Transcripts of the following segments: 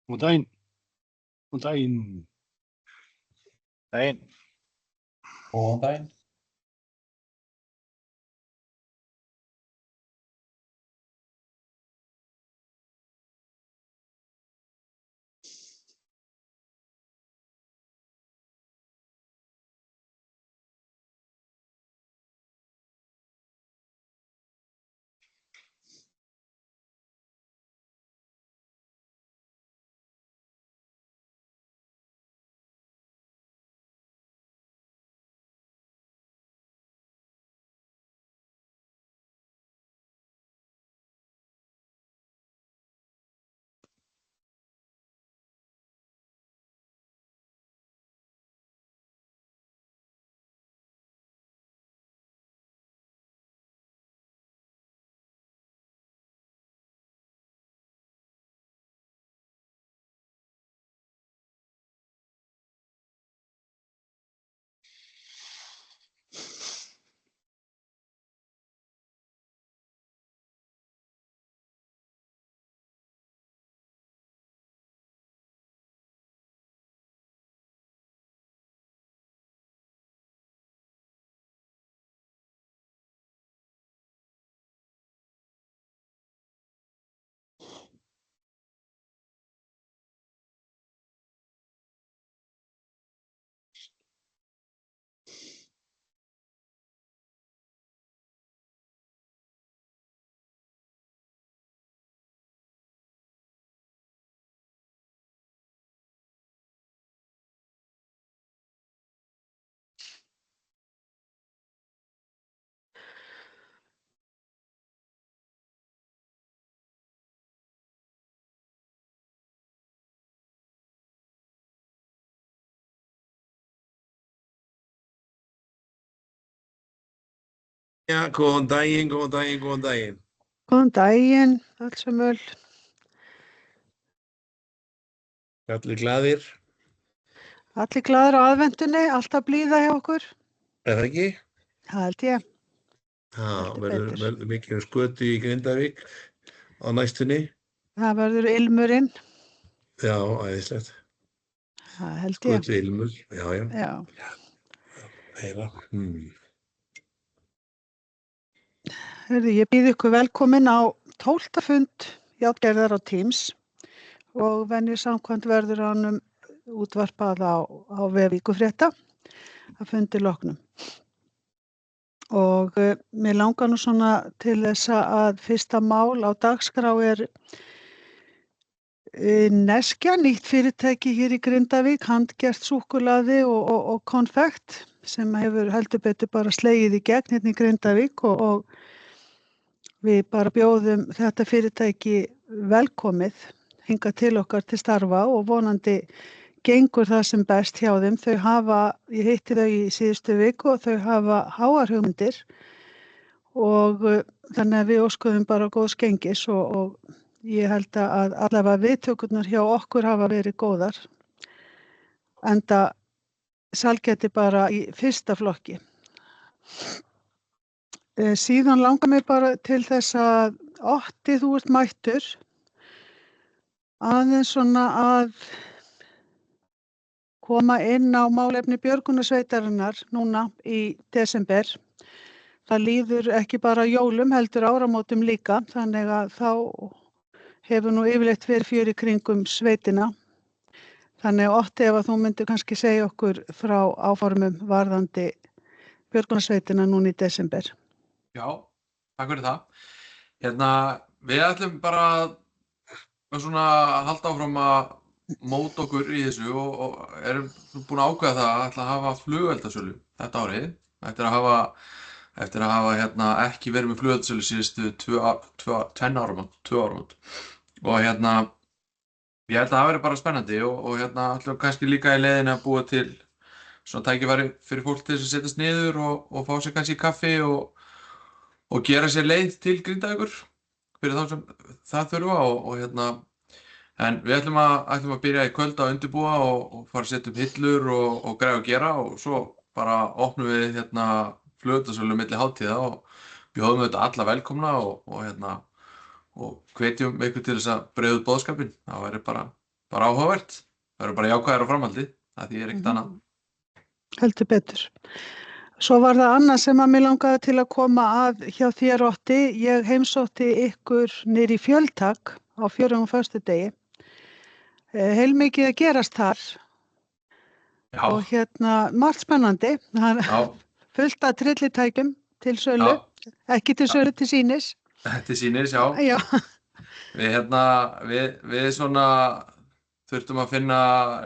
Góðan daginn. Góðan daginn. Daginn. Góðan daginn. Já, góðan daginn, góðan daginn, góðan daginn. Góðan daginn, allsumöl. Allir glaðir, Allir glaður á aðventunni, alltaf blíða hjá okkur. er það ekki? Það held ég. Já, Heldur betur. verður mikið skötu í Grindavík á næstunni. Það verður ilmurinn, Já, æðislegt. það held ég. Skötu ilmur, já, Já. heyra. Heyrðu, ég býð ykkur velkomin á 12. fund Játgerðar á Teams og venju samkvæmt verður honum útvarpað á vef Víkurfrétta að fundi loknum. Og mér langar nú svona til þess að fyrsta mál á dagskrá er Neskja, nýtt fyrirtæki hér í Grindavík, handgert súkkulaði og konfekt sem hefur heldur betur bara slegið í gegn hérna í Grindavík og við bara bjóðum þetta fyrirtæki velkomið hingað til okkar til starfa og vonandi gengur það sem best hjá þeim. Þau hafa, ég hitti þau í síðustu viku og þau hafa háar hugmyndir og þannig að við óskuðum bara góðs gengis og ég held að allavega viðtökurnar hjá okkur hafa verið góðar. Enda sælgæti bara í fyrsta flokki. Síðan langar mér bara til þess að Otti, þú ert mættur aðeins svona að koma inn á málefni björgunarsveitarinnar núna í desember. Það líður ekki bara jólum heldur áramótum líka, þannig að þá hefur nú yfirleitt verið fjör í kringum sveitina. Þannig að Otti, ef að þú myndir kannski segja okkur frá áformum varðandi björgunarsveitina núna í desember. Já, takk fyrir það. Við ætlum bara að halda áfram að móta okkur í þessu og erum búin að ákveða það að ætla að hafa flugeldasölu þetta árið. Eftir að hafa ekki verið með flugeldasölu síðustu 2 áramót. Og ég held að það verið bara spennandi og ætlum kannski líka í leiðinni að búa til svona tækifæri fyrir fólk til þess að setjast niður og fá sér kannski kaffi og gera sér leið til Grindavíkur fyrir þá sem það þurfa en við ætlum að byrja í kvöld að undirbúa og fara að setja upp hillur og græja og gera og svo bara opnum við flugeldasölu milli hátíða og bjóðum þetta alla velkomna og hvetjum ykkur til þess að breiða út boðskapinn. Það væri bara bara áhugavert. Það eru bara jákvæðir á framhaldi, það því ekkert annað. Heldur betur. Svo var það annað sem að mig langaði til að koma að hjá þér, Otti. Ég heimsótti ykkur niður í Fjöltak á 4. föstudegi. Heilmikið að gerast þar Já, og margt spennandi. já, Fullt af trillitækjum til sölu, ekki til sölu, til sýnis. þetta sýnir, já. Já, Við svona þurftum að finna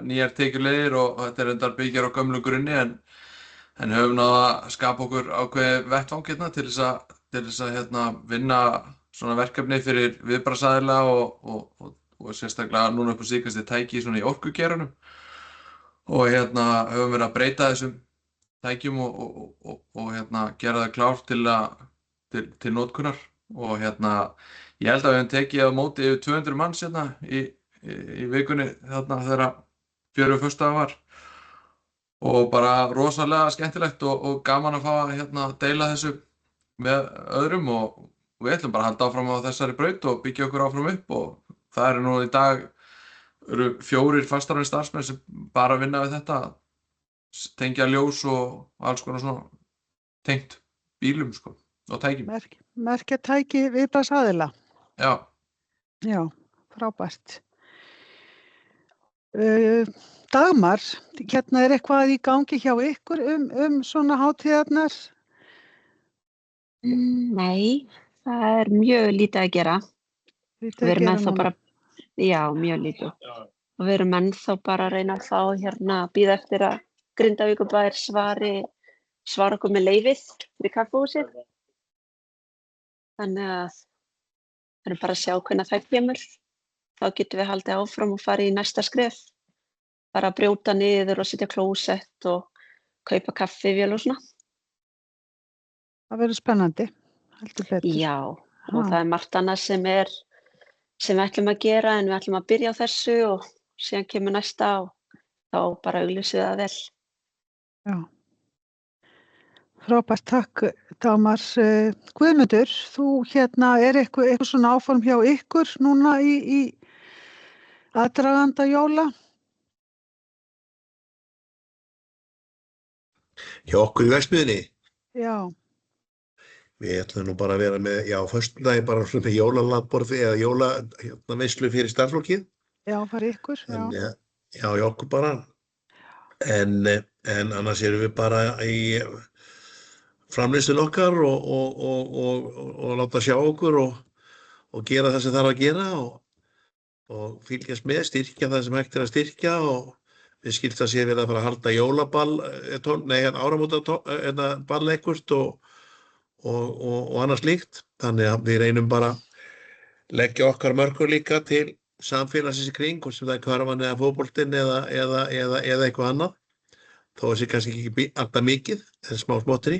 nýjar tekjuleiðir og þetta er reyndar byggjar á gömlu grunni en höfum náð að skapa okkur ákveðið vettvang til þess að vinna svona verkefni fyrir viðbragðsaðila og sérstaklega núna upp á síðkastið tæki svona í orkugeiranum og höfum verið að breyta þessum tækjum og gera það klárt til notkunar og ég held að við höfum tekið á móti yfir 200 manns í vikunni þegar 4. föstudagur var og bara rosalega skemmtilegt og gaman að fá að deila þessu með öðrum og við ætlum bara að halda áfram á þessari braut og byggja okkur áfram upp og það eru nú í dag 4 fastráðnir starfsmenn sem bara vinna við þetta, tengja ljós og alls konar svona tengt bílum og tækjum. merkja tæki viðbragðsaðila. Já. Já, frábært. Dagmar, er eitthvað í gangi hjá ykkur svona hátíðarnar? Nei, það mjög lítið að gera. Við erum ennþá bara, já, mjög lítið. Og við erum ennþá bara að reyna að fá bíða eftir að Grindavíkurbær svara okkur með leyfið fyrir kaffihúsið. Þannig að við erum bara að sjá hvernig það kemur. Þá getum við haldið áfram og farið í næsta skref. Bara að brjóta niður og setja klósett og kaupa kaffivél og svona. Það verður spennandi, heldur betur. Já, og það margt annað sem við ætlum að gera en við ætlum að byrja á þessu og síðan kemur næsta og þá bara auglýsum við það vel. Já. Frábært, takk Dagmar. Guðmundur, þú er eitthvað svona áform hjá ykkur núna í aðdraganda jóla? Hjá okkur í verksmiðjunni. Já. Við ætlum nú bara að vera með, á föstudaginn bara svona jólalandborð eða jólaveislu fyrir starfsfólkið. Já, fyrir ykkur, já. Já, hjá okkur bara. En annars erum við bara í framleiðslunni okkar og láta sjá okkur og gera það sem þarf að gera og fylgjast með, styrkja það sem hægt að styrkja og við skilst að sé verið að fara að halda jólaball, áramótaball ekkert og annars líkt. Þannig að við reynum bara að leggja okkar mörkur líka til samfélagsins í kring, hvort sem það körfan eða fótboltinn eða eitthvað annað. Þó að sé kannski ekki alltaf mikið, en smátri.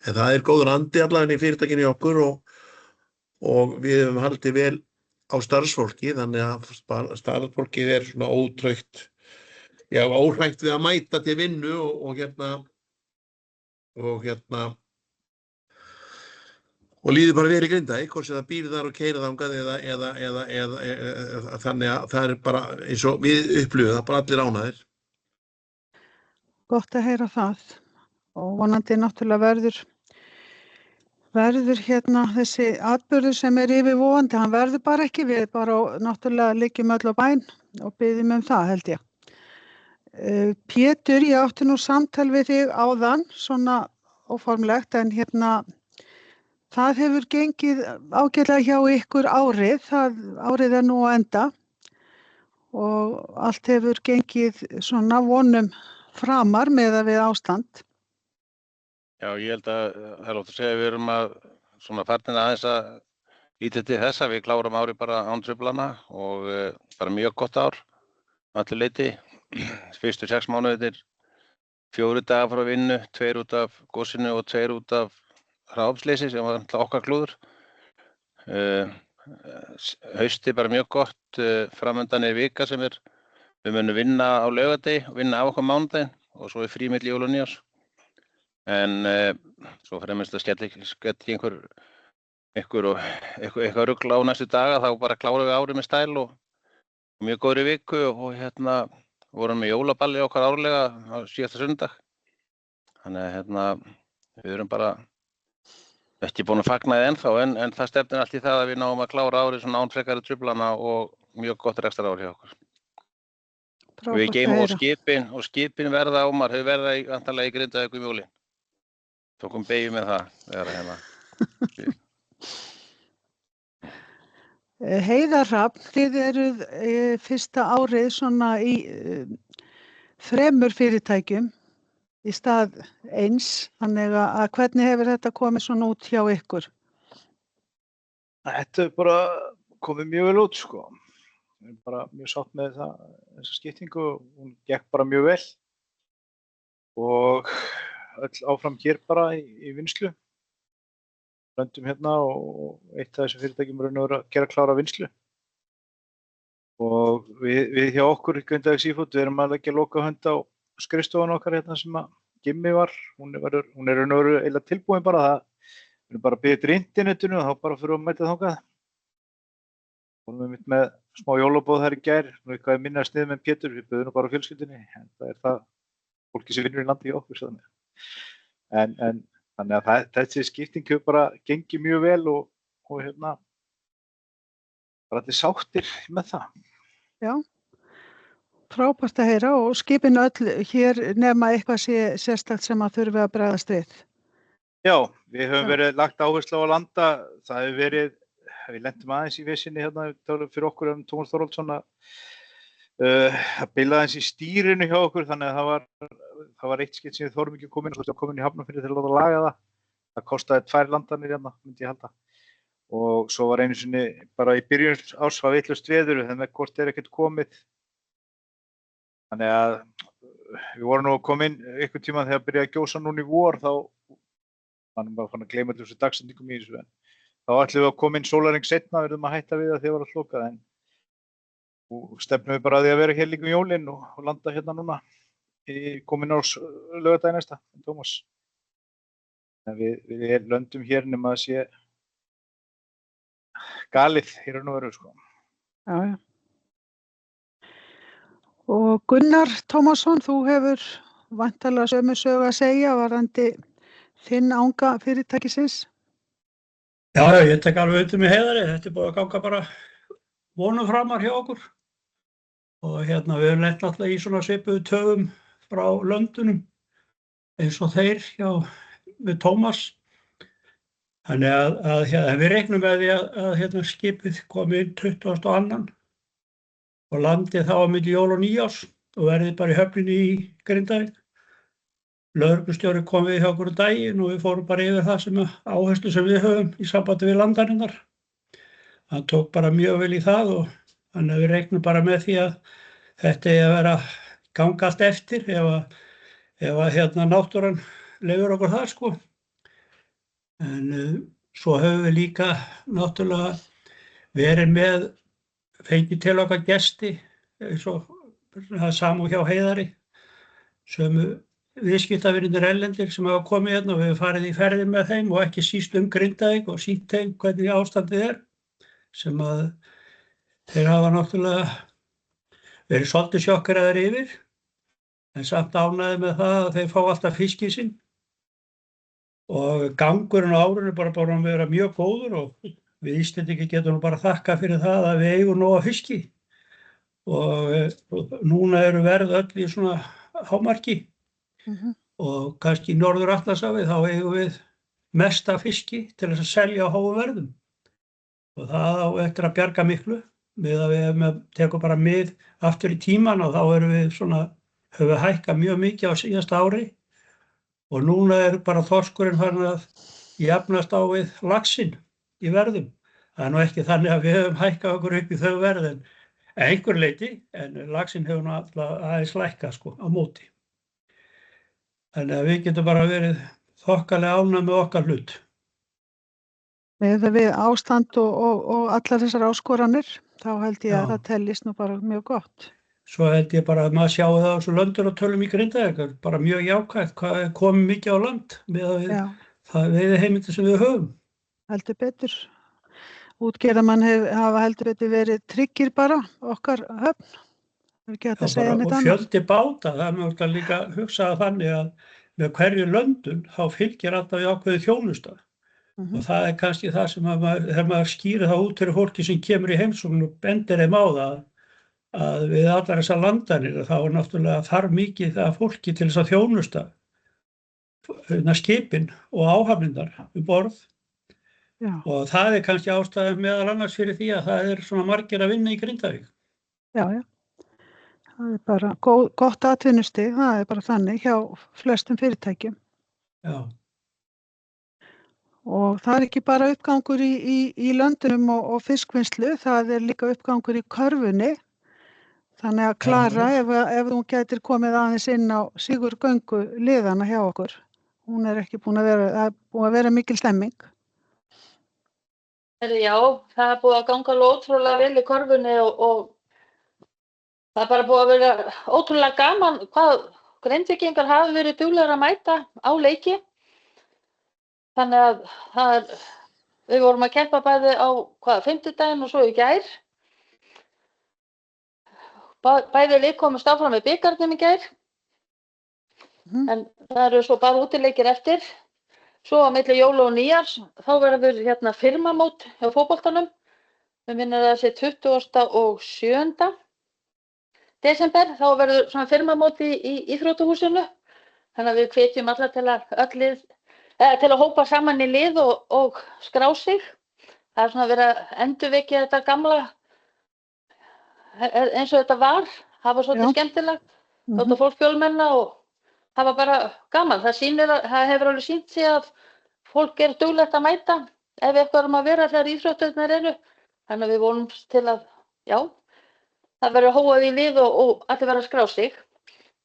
En það góður andi allavega í fyrirtækinu í okkur og við höfum haldið vel á starfsfólki, þannig að starfsfólkið svona ótraugt, óhrætt við að mæta til vinnu og líður bara vel í Grindavík, hvort sem það býr þar og keyrir þangað eða þannig að það bara eins og við upplifum það, bara allir ánægðir. Gott að heyra það og vonandi náttúrulega verður þessi atburður sem yfirvofandi, hann verður bara ekki, við bara náttúrulega liggjum öll á bæn og biðjum það held ég. Pétur, ég átti nú samtal við þig áðan, svona óformlegt, en það hefur gengið ágætlega hjá ykkur árið, árið nú á enda og allt hefur gengið svona vonum framar með við ástand. Já, ég held að það lótt að segja að við erum að svona farnir aðeins að líta til þess að við klárum árið bara án truflana og bara mjög gott ár allir leyti. Fyrstu 6 mánuðir 4 dagar frá vinnu, 2 út af gosinu og 2 út af hráefnisleysi sem var okkar klúður. Haustið bara mjög gott, framundan vika sem við munum vinna á laugardegi og vinna af okkur mánudaginn og svo frí milli jól og nýárs. En svo fremst að skelli einhver rugl á næstu daga, þá bara klárum við árið með stæl og mjög góðri viku og vorum með jólaballi okkar árlega á síðasta sunnudag. Þannig að við erum bara ekki búin að fagna þið ennþá, en það stefnir allt í það að við náum að klára árið svona án frekari truflana og mjög gott rekstrarár hjá okkur. Við geymum og skipin verða Ómar, þau verða vantarlega í Grindavík um jólin. Tókum beygju með það, vera Heiðar Hrafn, þið eruð fyrsta árið svona í 3 fyrirtækjum í stað 1, þannig að hvernig hefur þetta komið svona út hjá ykkur? Þetta bara komið mjög vel út, sko. Við erum bara mjög sátt með þessa skiptingu, hún gekk bara mjög vel og öll áfram hér bara í vinnslu. Löndum hérna og eitt af þessum fyrirtækjum er að gera klára vinnslu. Og við hjá okkur í Grindavík Seafood, við erum að leggja lokahönd á skrifstofan okkar hérna sem að Gimmi var. Hún er eiginlega tilbúin bara það. Við erum bara að byggja til internetinu og þá bara fyrir að mæta þangað. Við erum með smá jólabóð þar í gær, eitthvað minna snið með Pétur, við böðum bara á fjölskyldunni, en það er það fólki sem vinnur í landi í okkur. En þannig að þessi skipting hefur bara gengið mjög vel og bara allir sáttir með það. Já, frábært að heyra og skipin öll hér nema eitthvað sérstakt sem að þurfi að bregðast við. Já, við höfum verið lagt áherslu á að landa, það hefur verið, við lentum aðeins í vesinni hérna fyrir okkur Tómas Þorvaldsson að bila aðeins í stýrinu hjá okkur, þannig að það var eitt skipt sem við þorum ekki að koma inn í Hafnarfirði til að láta laga það. Það kostaði 2 landanir hérna, myndi ég halda. Og svo var einu sinni bara í byrjun árs var vitlaust veður, þannig að hvort ekkert komið. Þannig að við vorum nú að koma inn einhvern tímann þegar byrjaði að gjósa núna í vor, þá var bara fann að gleyma allir þessu dagsendingum í þessu. Þá ætlum við að koma inn sólarhring seinna, við erum að hætta við að þið var að slokað, og stefnum við bara að því að vera hér líka um jólin og landa hérna núna komin á laugardaginn næsta, Tómas. Við löndum hér nema að sé galið hér og veru, sko. Já. Og Gunnar Tómasson, þú hefur væntanlega sömu sögu að segja varðandi þinn anga fyrirtækisins. Já, ég tek alveg undir með Heiðari, þetta er búið að ganga bara vonum framar hjá okkur. Og við höfum lent náttúrulega í svona svipuðu töfum frá löndunum eins og þeir með Tómas. Þannig að við reiknum með því að skipið komi inn 22. og landi þá á milli jól og nýjárs og verði bara í höfninni í Grindavík. Lögreglustjóri kom við hjá okkur daginn og við fórum bara yfir það sem áherslu sem við höfum í sambandi við landarinnar. Hann tók bara mjög vel í það og þannig að við reiknum bara með því að þetta er að vera ganga allt eftir ef náttúran leyfir okkur það, sko. En svo höfum við líka náttúrulega verið fengið til okkar gesti, eins og það samú hjá Heiðari, sömu viðskiptavinir erlendir sem hafa komið hérna og við hefum farið í ferðir með þeim og ekki síst Grindavík og sýnt þeim hvernig ástandið er, sem að þeir hafa náttúrulega verið svolítið sjokkeraðir yfir, en samt ánægðir með það að þeir fá alltaf fiskinn sinn. Og gangurinn á árinu bara að vera mjög góður og við Íslendingar getum bara þakka fyrir það að við eigum nóg af fiski. Og núna eru verð öll í svona hámarki. Og kannski í Norður-Atlantshafi þá eigum við mest af fiski til þess að selja á háu verðum. Og það á eftir að bjarga miklu. Við tekum bara mið aftur í tíman og þá höfum við hækkað mjög mikið á síðasta ári. Og núna er bara þorskurinn farin að jafnast á við laxinn í verðum. Það er nú ekki þannig að við höfum hækkað okkur upp í þau verð en einhver leyti, en laxinn hefur nú alltaf aðeins lækkað, sko, á móti. Þannig að við getum bara verið þokkalega ánægð með okkar hlut. Með við ástand og allar þessar áskoranir, þá held ég að það tellist nú bara mjög gott. Svo held ég bara að maður sjáu það á þessu löndun og tölum í Grindavík, bara mjög jákvætt hvað er komið mikið á land með það veiðiheimildir sem við höfum. Heldur betur. útgerðarmenn hafa heldur betur verið tryggir bara okkar höfn. Það er ekki hægt að segja neitt Og annað. fjöldi báta, það er mjög líka hugsaða þannig að með hverju löndun þá fylgir alltaf í ákveði þjónusta. Og það er kannski það sem þegar maður skýrir það út fyrir fólki sem kemur í heimsókn og bendir þeim á það að við allar þessar landanir þá er náttúrulega þarf mikið það fólki til þess að þjónusta skipin og áhafnirnar borð. Já. Og það er kannski ástæðan meðal annars fyrir því að það er svona margir að vinna í Grindavík. Já. Það er bara gott atvinnustig, það er bara þannig hjá flestum fyrirtækjum. Já. Og það er ekki bara uppgangur í löndunum og fiskvinnslu, það er líka uppgangur í körfunni. Þannig að Klara, ef hún gætir komið aðeins inn á Sigurgöngu liðana hjá okkur, hún er ekki búin að vera mikil stemming. Já, það er búið að ganga alveg ótrúlega vel í körfunni og það er bara búið að vera ótrúlega gaman hvað Grindvíkingar hafa verið duglegir að mæta á leiki. Þannig að við vorum að keppa bæði á fimmtudaginn og svo í gær. Bæði lið komust áfram með bikarnum í gær. En það eru svo bara útileikir eftir. Svo á milli jóla og nýjars, þá verður firmamót hjá fótboltanum. Við minnum að það sé 27. desember, þá verður svona firmamót í Íþróttahúsinu. Þannig að við hvetjum alla til að hópa saman í lið og skrá sig. Það er svona verið að endurvekja þetta gamla eins og þetta var, hafa svolítið skemmtilegt, láta fólk fjölmenna og hafa bara gaman. Það hefur alveg sýnt sig að fólk er duglegt að mæta ef eitthvað að vera þegar íþróttirnar eru. Þannig að við vonum til að, það verður hóað í lið og allir verður að skrá sig.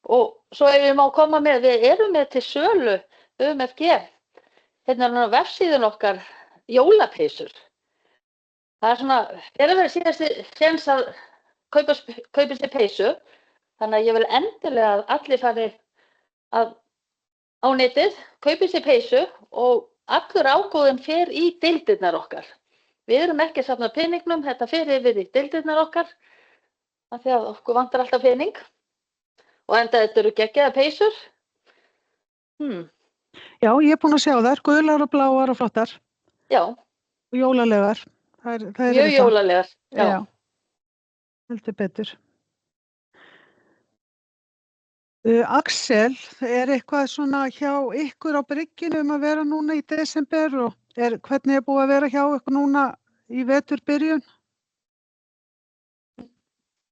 Og svo ef við má koma með, við erum með til sölu UMFG, hérna á vefsíðun okkar, jólapeysur. Það er svona, að vera síðasti séns að kaupa sér peysu, þannig að ég vil endilega að allir fari á netið, kaupi sér peysu og allur ágóðinn fer í deildirnar okkar. Við erum ekki að safna peningnum, þetta fer yfir í deildirnar okkar, af því að okkur vantar alltaf pening. Og enda þetta eru geggjaðar peysur. Já, ég er búin að sjá þær, gular og bláar og flottar. Já. Og jólalegar. Mjög jólalegar, já. Heldur betur. Axel, er eitthvað svona hjá ykkur á bryggjunni að vera núna í desember og hvernig er búið að vera hjá ykkur núna í veturbyrjun?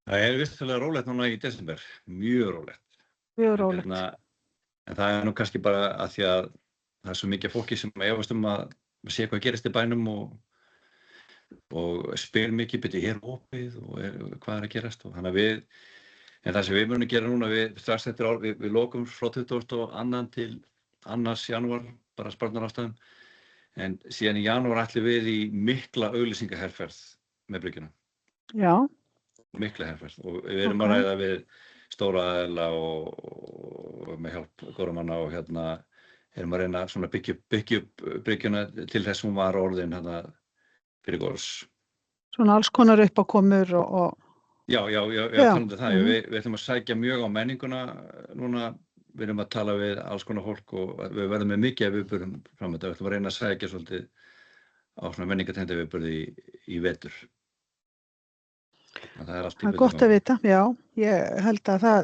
Það er vissulega rólegt núna í desember, mjög rólegt. Mjög rólegt. En það er nú kannski bara að því að það er svo mikið fólki sem efast að sé hvað gerist í bænum og spyr mikið, byrju, er opið og hvað er að gerast og þannig að en það sem við munum gera núna, strax eftir ár, við lokum frá 22. til 2. janúar, bara sparnarástæðum, en síðan í janúar ætlum við í mikla auglýsingaherferð með bryggjuna. Já. Mikla herferð og við erum að ræða við stóra aðila og með hjálp góðra manna og erum að reyna að byggja upp bryggjuna til þess hún var orðin fyrir góðs. Svona alls konar uppákomur og Já, talandi það. Við ætlum að sækja mjög á menninguna núna. Við erum að tala við alls konar fólk og við verðum með mikið af viðburðum fram þetta. Við ætlum að reyna að sækja svolítið á svona menningatengda viðburði í vetur. Það er allt í Það er gott að vita, já. Ég held að það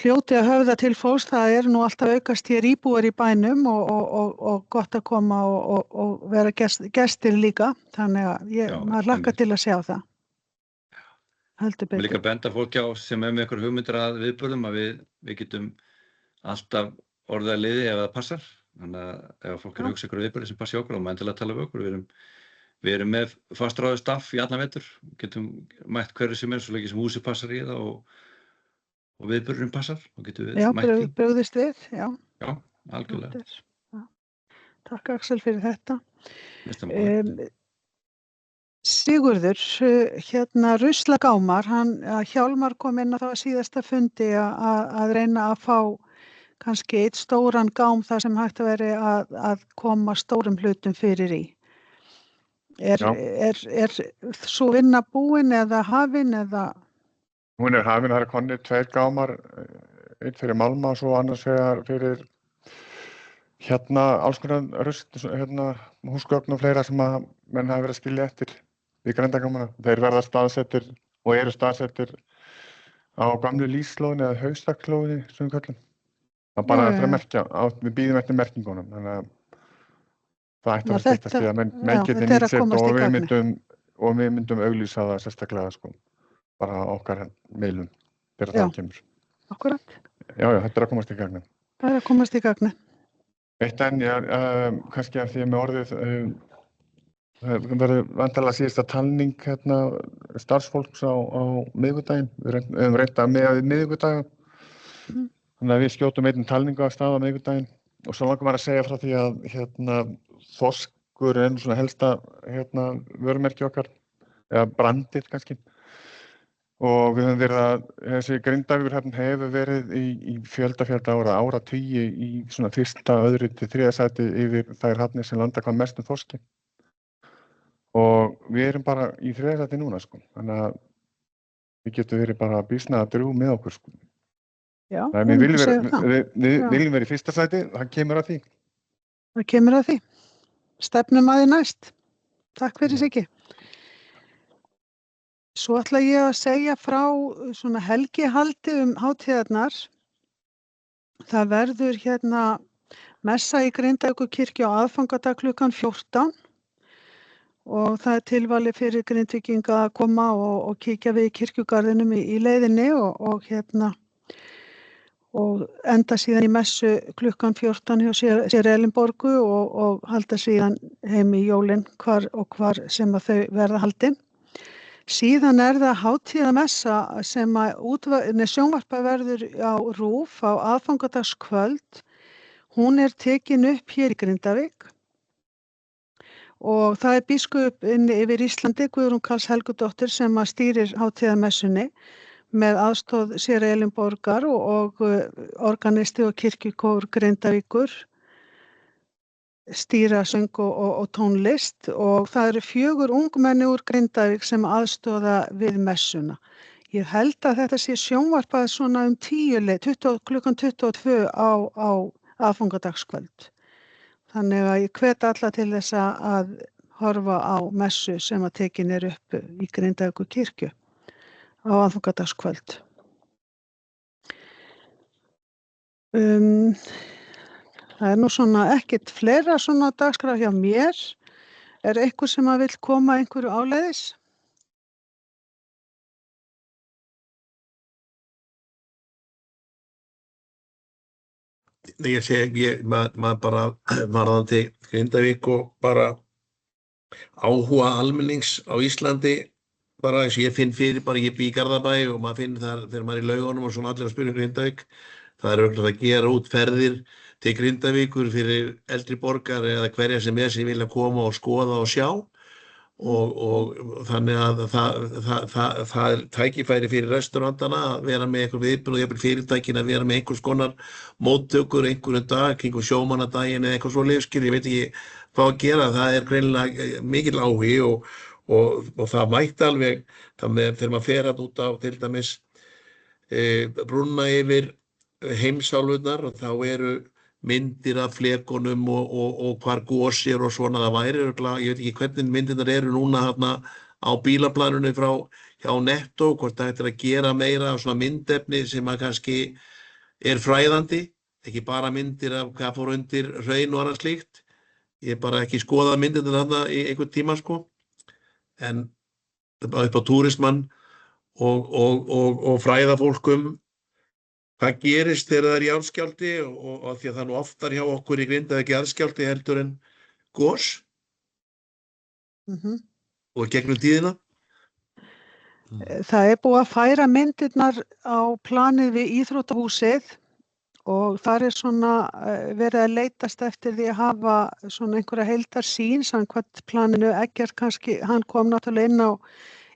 hljóti að höfða til fólks. Það er nú alltaf aukast hér íbúar í bænum og gott að koma og vera gestir líka. Þannig að maður hlakkar til að sjá það. Heldur betur. Við líka benda fólki á sem með ykkur hugmyndir að viðburðum að við getum alltaf orðið að liði ef það passar. Þannig að ef fólk hugsa ykkur viðburði sem passi okkur, þá má endilega tala við okkur. Við erum með fastráðið staff í allan vetur. Getum mætt hverju sem svo lengi sem húsið passar í það og viðburðurinn passar. Og getum við mætt því. Já, brugðist við, já. Já, algjörlega. Takk Axel fyrir þetta. Sigurður, ruslagámar, Hjálmar kom inn á það síðasta fundi að reyna að fá kannski eitt stóran gám þar sem hægt að veri að koma stórum hlutum fyrir í. Er svo vinna búin eða hafin eða? Hún hafin, það komnir 2 gámar, einn fyrir málma og svo annars vegar fyrir alls konar rusl, húsgögn og fleira sem að menn hafa verið að skilja eftir í grenndargámana. Þeir verða staðsettir og eru staðsettir á gamlu lýslóðinni eða haustaklóði sem við köllum. Það bara eftir að merkja, við býðum eftir merkingunum, þannig að það ætti að styttast í að menn geti nýtt sér og við myndum auglýsa það sérstaklega bara á okkar miðlum þegar það kemur. Akkurat. Já, þetta er að komast í gagni. Það er að komast í gagni. Eitt enn, kannski af því að með orðið það verður vantarlega síðasta talning starfsfólks á miðvikudaginn. Við höfum reynt að miða við miðvikudaga. Þannig að við skjótum einn talningu af stað á miðvikudaginn og svo langar maður að segja frá því að þorskur er svona helsta vörumerki okkar eða brandið kannski. Og við höfum verið að þessi Grindavíkurhöfn hefur verið í fjölda áratugi í svona 1., 2. til 3. sæti yfir þær hafnir sem landa hvað mestum þorski. Og við erum bara í 3. sæti núna Þannig að við getum verið bara býsna að drjúga með okkur Já, við viljum vera í 1. sæti, það kemur að því. Það kemur að því. Stefnum að því næst. Takk fyrir Siggi. Svo ætla ég að segja frá svona helgihaldi hátíðarnar. Það verður messa í Grindavíkurkirkju á aðfangadag klukkan 14 og það er tilvalið fyrir Grindvíkinga að koma og kíkja við í kirkjugarðinum í leiðinni og enda síðan í messu klukkan 14 hjá sér Elínborgu og halda síðan heim í jólin hvar sem að þau verða haldin. Síðan er það hátíðarmessa sem sjónvarpa verður á RÚV á aðfangadagskvöld. Hún er tekin upp hér í Grindavík og það er biskup yfir Íslandi, Guðrún Karls Helgudóttir, sem að stýrir hátíðarmessunni með aðstoð sér Elínborgar og organisti og kirkjukór Grindavíkur, stýra söng og tónlist og það eru 4 ungmenni úr Grindavík sem aðstoða við messuna. Ég held að þetta sé sjónvarpað svona 10 klukkan 22 á aðfangadagskvöld. Þannig að ég hvet alla til þess að horfa á messu sem að tekin upp í Grindavíkurkirkju á aðfangadagskvöld. Það er nú svona ekkert fleira svona dagskrá hjá mér. Er einhver sem að vill koma einhverju áleiðis? Ég segi, maður bara varðandi Grindavík og bara áhuga almennings á Íslandi, bara eins og ég finn fyrir, bara ég bý í Garðabæ og maður finn þar þegar maður er í Laugunum og svona allir að spyrja Grindavík. Það er örugglega að gera út ferðir til Grindavíkur fyrir eldri borgar eða hverja sem vilja koma og skoða og sjá og þannig að það er tækifæri fyrir restaurantana að vera með einhver viðbrögð og jafnvel fyrirtækin að vera með einhvers konar móttökur einhverjum dag, kringum sjómannadaginn eða eitthvað svo ég veit ekki hvað að gera, það er greinilega mikill áhugi og það mætti alveg þegar maður fer út á til dæmis brúna yfir heimsálfurnar og þá eru myndir af flekunum og hvar gos er og svona. Það væri örugglega, ég veit ekki hvernig myndirnar eru núna þarna á bílaplaninu hjá Netto, hvort það er að gera meira af svona myndefni sem að kannski er fræðandi, ekki bara myndir af hvað fór undir hraun og annað slíkt. Ég bara ekki skoðað myndirnar þarna í einhvern tíma en upp á túrismann og fræða fólk hvað gerist þegar það er jarðskjálfti og því að það nú oftar hjá okkur í Grindavík jarðskjálfti heldur en gos og gegnum tíðina. Það er búið að færa myndirnar á planið við íþróttahúsið og þar er svona verið að leitast eftir því að hafa svona einhverja heildarsýn samkvæmt planinu. Eggert kannski, hann kom náttúrulega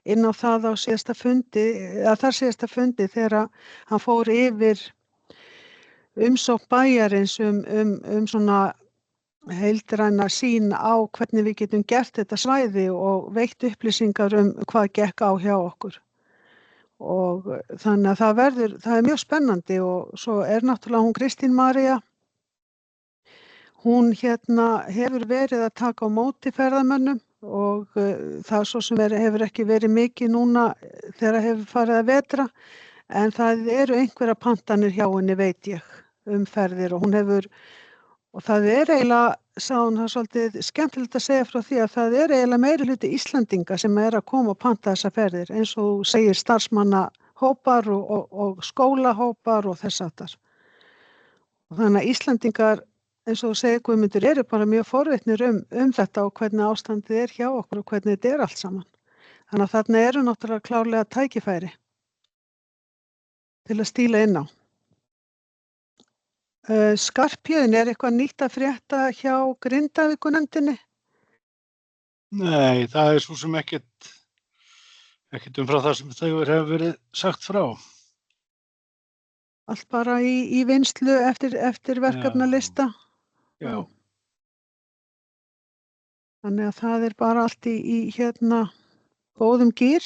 inn á það á síðasta fundi þegar hann fór yfir umsókn bæjarins svona heildræna sýn á hvernig við getum gert þetta svæði og veitt upplýsingar hvað gekk á hjá okkur. Og þannig að það er mjög spennandi og svo náttúrulega hún Kristín María, hún hefur verið að taka á móti ferðamönnum og það svo sem hefur ekki verið mikið núna þegar hefur farið að vetra, en það eru einhverja pantanir hjá henni veit ég ferðir og hún hefur, og það eiginlega, sá hún það svolítið skemmtilegt að segja frá því að það eiginlega meiri hluti Íslendinga sem að koma og panta þessa ferðir, eins og þú segir starfsmannahópar og skólahópar og þess aftar. Og þannig að Íslendingar, eins og þú segir Guðmundur, eru bara mjög forvitnir þetta og hvernig ástandið hjá okkur og hvernig þetta allt saman. Þannig að þarna eru náttúrulega klárlega tækifæri til að stíla inn á. Skarphéðinn, eitthvað nýtt að frétta hjá Grindavíkurnefndinni? Nei, það svo sem ekkert frá það sem þau hefur verið sagt frá. Allt bara í vinnslu eftir verkefnalista? Já. Þannig að það bara allt í góðum gír.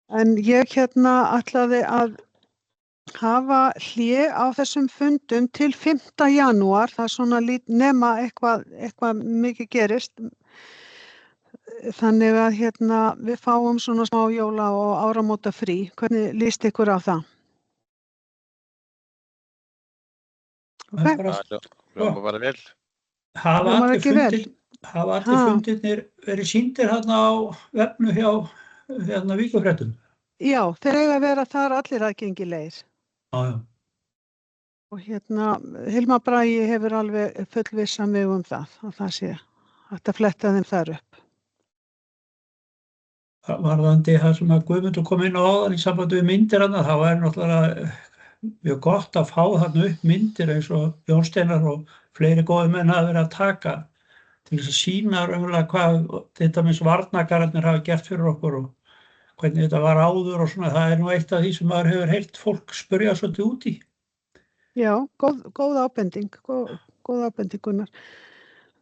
En ég ætlaði að hafa hlé á þessum fundum til 5. janúar, það svona nema eitthvað mikið gerist. Þannig að við fáum svona smá jóla og áramóta frí. Hvernig líst ykkur á það? Hljómar bara vel. Hafa allir fundirnir verið sýndir á vefnu hjá Víkurfréttum? Já, þeir eiga að vera þar allir aðgengilegir. Já. Og Hilmar Bragi hefur alveg fullvissa mig það sé hægt að fletta þeim þar upp. Varðandi það sem að Guðmundur kom inn á áðan í sambandi við myndir þá náttúrulega mjög gott að fá þarna upp myndir eins og Jón Steinar og fleiri góðir menn hafa verið að taka til þess að sýna raunverulega hvað þetta með varnargarðarnir hafa gert fyrir okkur og hvernig þetta var áður og svona, það nú eitt af því sem maður hefur heyrt fólk spyrja svolítið út í. Já, góð ábending, góð ábending Gunnar.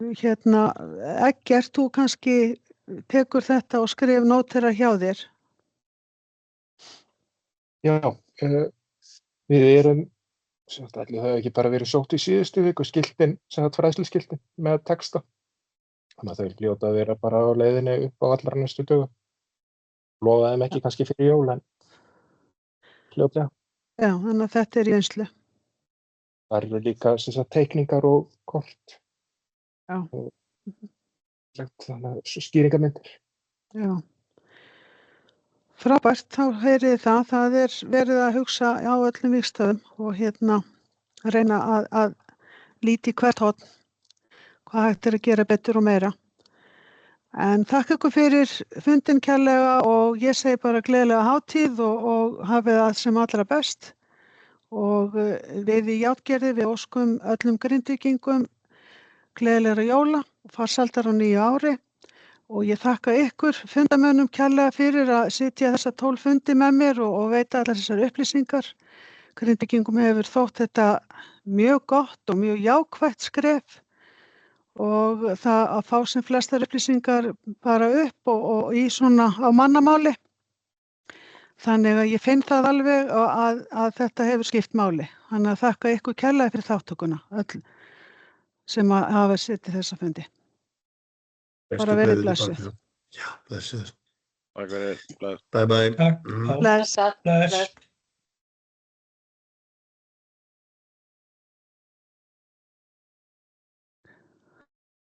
Eggert, þú kannski tekur þetta og skrif nótera hjá þér. Já, við erum, það hefur ekki bara verið sótt í síðustu viku, skiltin, fræðsluskiltin með texta. Þannig að þau hljóta að vera bara á leiðinni upp á allra næstu dögum. Lofaði þeim ekki kannski fyrir jól, en hljóta. Já, þannig að þetta í vinnslu. Það eru líka teikningar og kort. Já. Þannig að skýringarmyndir. Já. Frábært, þá heyrið það verið að hugsa á öllum vígstöðum og reyna að líti hvert horn hvað hægt að gera betur og meira. En þakka ykkur fyrir fundinn kærlega og ég segi bara gleðilega hátíð og hafið það sem allra best. Og við í Játgerði, við óskum öllum Grindvíkingum gleðilegra jóla og farsældar á nýju ári. Og ég þakka ykkur fundamönnum kærlega fyrir að sitja þessa 12 fundi með mér og veita allar þessar upplýsingar. Grindvíkingum hefur þótt þetta mjög gott og mjög jákvætt skref. Og það að fá sem flestar upplýsingar bara upp og í svona á mannamáli. Þannig að ég finn það alveg að þetta hefur skipt máli. Þannig að þakka ykkur kærlega fyrir þáttökuna, öll sem hafa setið þessa fundi. Bara verið blessuð. Já, blessuð. Takk fyrir. Bye bye. Bless.